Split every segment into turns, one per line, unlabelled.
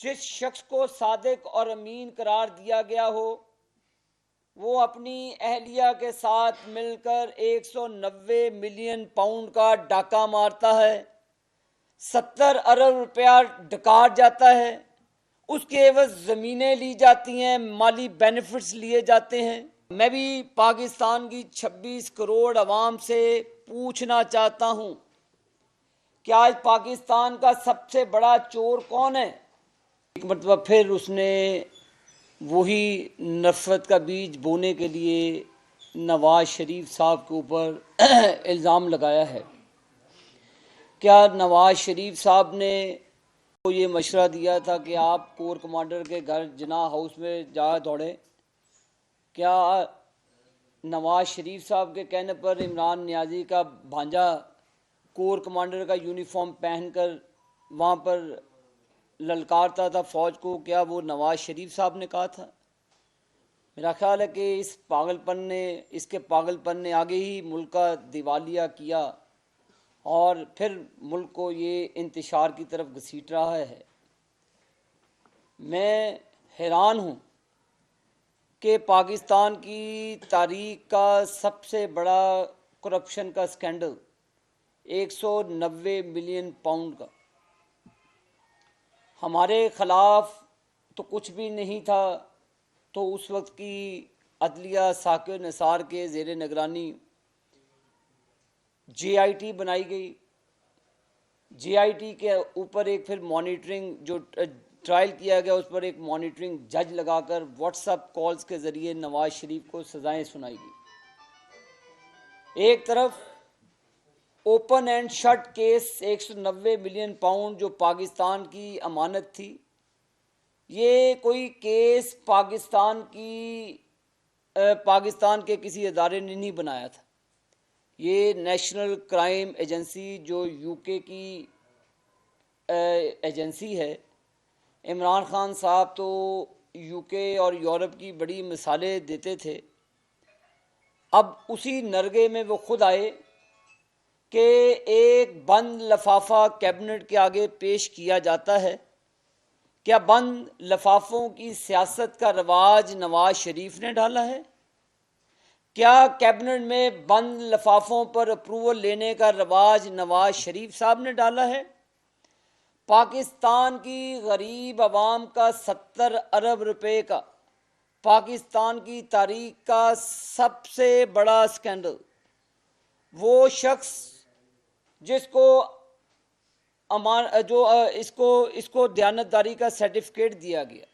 جس شخص کو صادق اور امین قرار دیا گیا ہو وہ اپنی اہلیہ کے ساتھ مل کر 190 ملین پاؤنڈ کا ڈاکہ مارتا ہے، 70 ارب روپیہ ڈکار جاتا ہے، اس کے عوض زمینیں لی جاتی ہیں، مالی بینیفٹس لیے جاتے ہیں۔ میں بھی پاکستان کی 26 کروڑ عوام سے پوچھنا چاہتا ہوں کہ آج پاکستان کا سب سے بڑا چور کون ہے؟ ایک مرتبہ پھر اس نے وہی نفرت کا بیج بونے کے لیے نواز شریف صاحب کے اوپر الزام لگایا ہے۔ کیا نواز شریف صاحب نے کو یہ مشورہ دیا تھا کہ آپ کور کمانڈر کے گھر جناح ہاؤس میں جا دوڑیں؟ کیا نواز شریف صاحب کے کہنے پر عمران نیازی کا بھانجا کور کمانڈر کا یونیفارم پہن کر وہاں پر للکارتا تھا فوج کو؟ کیا وہ نواز شریف صاحب نے کہا تھا؟ میرا خیال ہے کہ اس کے پاگل پن نے آگے ہی ملک کا دیوالیہ کیا اور پھر ملک کو یہ انتشار کی طرف گھسیٹ رہا ہے۔ میں حیران ہوں کہ پاکستان کی تاریخ کا سب سے بڑا کرپشن کا سکینڈل 190 ملین پاؤنڈ کا، ہمارے خلاف تو کچھ بھی نہیں تھا، تو اس وقت کی عدلیہ ثاقب نثار کے زیر نگرانی جے آئی ٹی بنائی گئی۔ جے آئی ٹی کے اوپر ایک پھر مانیٹرنگ جو ٹرائل کیا گیا، اس پر ایک مانیٹرنگ جج لگا کر واٹس ایپ کالز کے ذریعے نواز شریف کو سزائیں سنائی گئی۔ ایک طرف open and shut case 190 million pound جو پاکستان کی امانت تھی، یہ کوئی کیس پاکستان کے کسی ادارے نے نہیں بنایا تھا، یہ نیشنل کرائم ایجنسی جو یو کے کی ایجنسی ہے۔ عمران خان صاحب تو یو کے اور یورپ کی بڑی مثالیں دیتے تھے، اب اسی نرگے میں وہ خود آئے کہ ایک بند لفافہ کیبنٹ کے آگے پیش کیا جاتا ہے۔ کیا بند لفافوں کی سیاست کا رواج نواز شریف نے ڈالا ہے؟ کیا کیبنٹ میں بند لفافوں پر اپروول لینے کا رواج نواز شریف صاحب نے ڈالا ہے؟ پاکستان کی غریب عوام کا 70 ارب روپے کا، پاکستان کی تاریخ کا سب سے بڑا سکینڈل، وہ شخص جس کو اس کو دیانتداری کا سرٹیفکیٹ دیا گیا،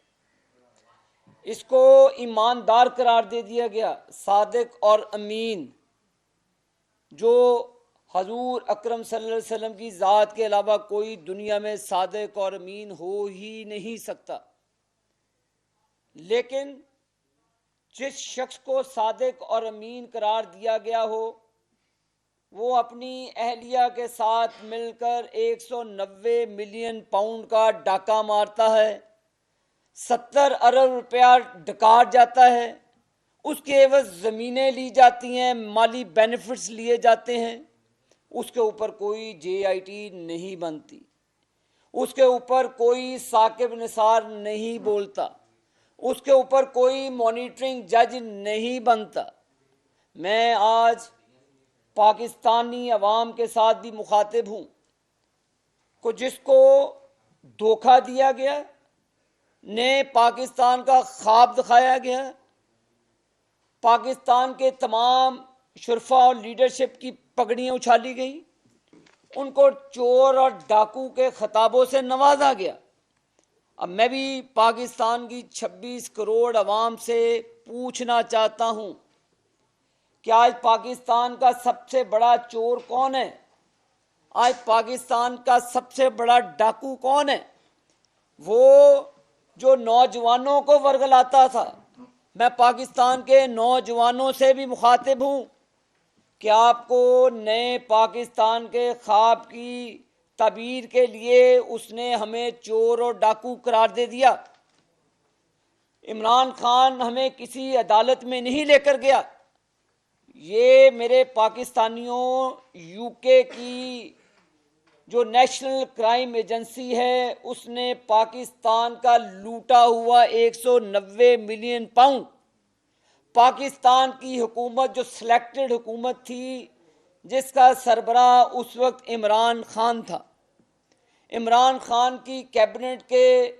اس کو ایماندار قرار دے دیا گیا، صادق اور امین، جو حضور اکرم صلی اللہ علیہ وسلم کی ذات کے علاوہ کوئی دنیا میں صادق اور امین ہو ہی نہیں سکتا۔ لیکن جس شخص کو صادق اور امین قرار دیا گیا ہو وہ اپنی اہلیہ کے ساتھ مل کر 190 ملین پاؤنڈ کا ڈاکہ مارتا ہے، 70 ارب روپیہ ڈکار جاتا ہے، اس کے عوض زمینیں لی جاتی ہیں، مالی بینیفٹس لیے جاتے ہیں، اس کے اوپر کوئی جے آئی ٹی نہیں بنتی، اس کے اوپر کوئی ثاقب نثار نہیں بولتا، اس کے اوپر کوئی مانیٹرنگ جج نہیں بنتا۔ میں آج پاکستانی عوام کے ساتھ بھی مخاطب ہوں کہ جس کو دھوکہ دیا گیا، نے پاکستان کا خواب دکھایا گیا، پاکستان کے تمام شرفا اور لیڈرشپ کی پگڑیاں اچھالی گئیں، ان کو چور اور ڈاکو کے خطابوں سے نوازا گیا۔ اب میں بھی پاکستان کی 26 کروڑ عوام سے پوچھنا چاہتا ہوں کہ آج پاکستان کا سب سے بڑا چور کون ہے؟ آج پاکستان کا سب سے بڑا ڈاکو کون ہے؟ وہ جو نوجوانوں کو ورگلاتا تھا۔ میں پاکستان کے نوجوانوں سے بھی مخاطب ہوں کہ آپ کو نئے پاکستان کے خواب کی تعبیر کے لیے اس نے ہمیں چور اور ڈاکو قرار دے دیا۔ عمران خان ہمیں کسی عدالت میں نہیں لے کر گیا، یہ میرے پاکستانیوں یو کے کی جو نیشنل کرائم ایجنسی ہے اس نے پاکستان کا لوٹا ہوا 190 ملین پاؤنڈ، پاکستان کی حکومت جو سلیکٹڈ حکومت تھی جس کا سربراہ اس وقت عمران خان تھا، عمران خان کی کیبنٹ کے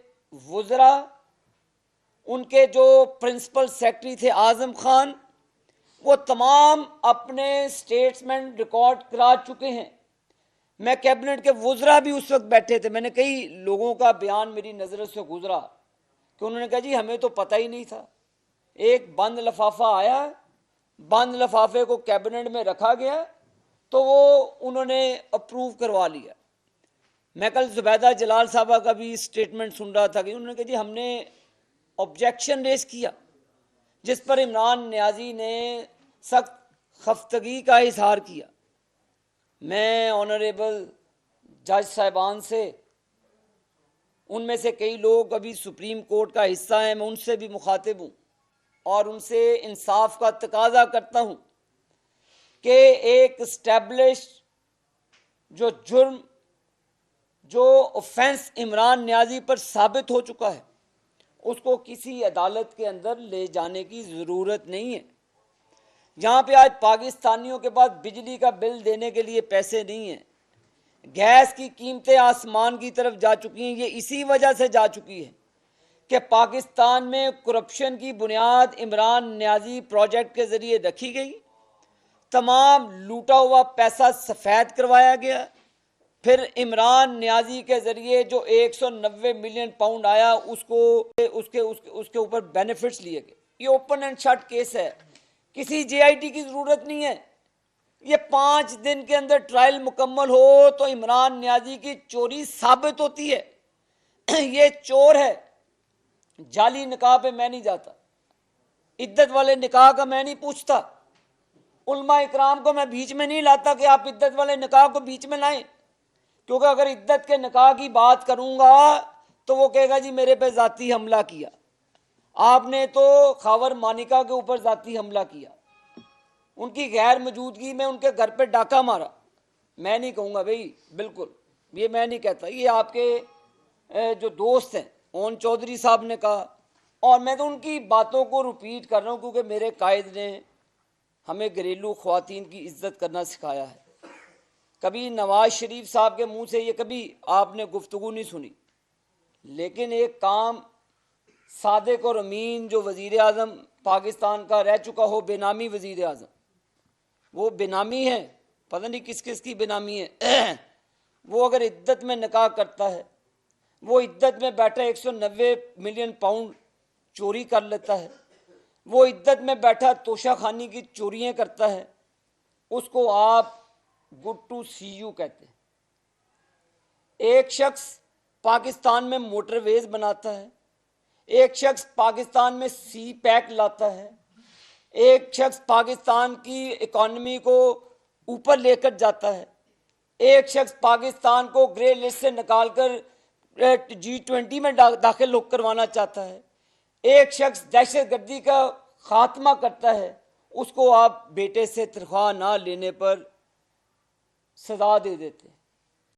وزراء، ان کے جو پرنسپل سیکرٹری تھے اعظم خان، وہ تمام اپنے سٹیٹمنٹ ریکارڈ کرا چکے ہیں۔ میں کیبنٹ کے وزراء بھی اس وقت بیٹھے تھے، میں نے کئی لوگوں کا بیان میری نظر سے گزرا کہ انہوں نے کہا جی ہمیں تو پتہ ہی نہیں تھا، ایک بند لفافہ آیا، بند لفافے کو کیبنٹ میں رکھا گیا تو وہ انہوں نے اپروو کروا لیا۔ میں کل زبیدہ جلال صاحبہ کا بھی سٹیٹمنٹ سن رہا تھا کہ انہوں نے کہا جی ہم نے آبجیکشن ریز کیا، جس پر عمران نیازی نے سخت خفتگی کا اظہار کیا۔ میں آنریبل جج صاحبان سے، ان میں سے کئی لوگ ابھی سپریم کورٹ کا حصہ ہیں، میں ان سے بھی مخاطب ہوں اور ان سے انصاف کا تقاضا کرتا ہوں کہ ایک اسٹیبلش جو جرم، جو اوفینس عمران نیازی پر ثابت ہو چکا ہے، اس کو کسی عدالت کے اندر لے جانے کی ضرورت نہیں ہے۔ جہاں پہ آج پاکستانیوں کے پاس بجلی کا بل دینے کے لیے پیسے نہیں ہیں، گیس کی قیمتیں آسمان کی طرف جا چکی ہیں، یہ اسی وجہ سے جا چکی ہے کہ پاکستان میں کرپشن کی بنیاد عمران نیازی پروجیکٹ کے ذریعے رکھی گئی، تمام لوٹا ہوا پیسہ سفید کروایا گیا، پھر عمران نیازی کے ذریعے جو 190 ملین پاؤنڈ آیا اس کے اوپر بینیفٹس لیے گئے۔ یہ اوپن اینڈ شٹ کیس ہے، کسی جے آئی ٹی کی ضرورت نہیں ہے۔ یہ 5 دن کے اندر ٹرائل مکمل ہو تو عمران نیازی کی چوری ثابت ہوتی ہے۔ یہ چور ہے۔ جعلی نکاح پہ میں نہیں جاتا، عدت والے نکاح کا میں نہیں پوچھتا، علماء اکرام کو میں بیچ میں نہیں لاتا کہ آپ عدت والے نکاح کو بیچ میں لائیں، کیونکہ اگر عدت کے نکاح کی بات کروں گا تو وہ کہے گا جی میرے پہ ذاتی حملہ کیا، آپ نے تو خاور مانیکا کے اوپر ذاتی حملہ کیا، ان کی غیر موجودگی میں ان کے گھر پہ ڈاکہ مارا۔ میں نہیں کہوں گا بھئی، بالکل یہ میں نہیں کہتا، یہ آپ کے جو دوست ہیں اون چودھری صاحب نے کہا، اور میں تو ان کی باتوں کو ریپیٹ کر رہا ہوں کیونکہ میرے قائد نے ہمیں گھریلو خواتین کی عزت کرنا سکھایا ہے۔ کبھی نواز شریف صاحب کے منہ سے یہ کبھی آپ نے گفتگو نہیں سنی، لیکن ایک کام صادق اور امین جو وزیر اعظم پاکستان کا رہ چکا ہو، بے نامی وزیر اعظم، وہ بے نامی ہے، پتہ نہیں کس کس کی بے نامی ہے، وہ اگر عدت میں نکاح کرتا ہے، وہ عدت میں بیٹھا 190 ملین پاؤنڈ چوری کر لیتا ہے، وہ عدت میں بیٹھا توشہ خانی کی چوریاں کرتا ہے، اس کو آپ گڈ ٹو سی یو کہتے ہیں۔ ایک شخص پاکستان میں موٹر ویز بناتا ہے، ایک شخص پاکستان میں سی پیک لاتا ہے، ایک شخص پاکستان کی اکانومی کو اوپر لے کر جاتا ہے، ایک شخص پاکستان کو گرے لسٹ سے نکال کر G20 میں داخل کروانا چاہتا ہے، ایک شخص دہشت گردی کا خاتمہ کرتا ہے، اس کو آپ بیٹے سے تنخواہ نہ لینے پر سزا دے دیتے ہیں۔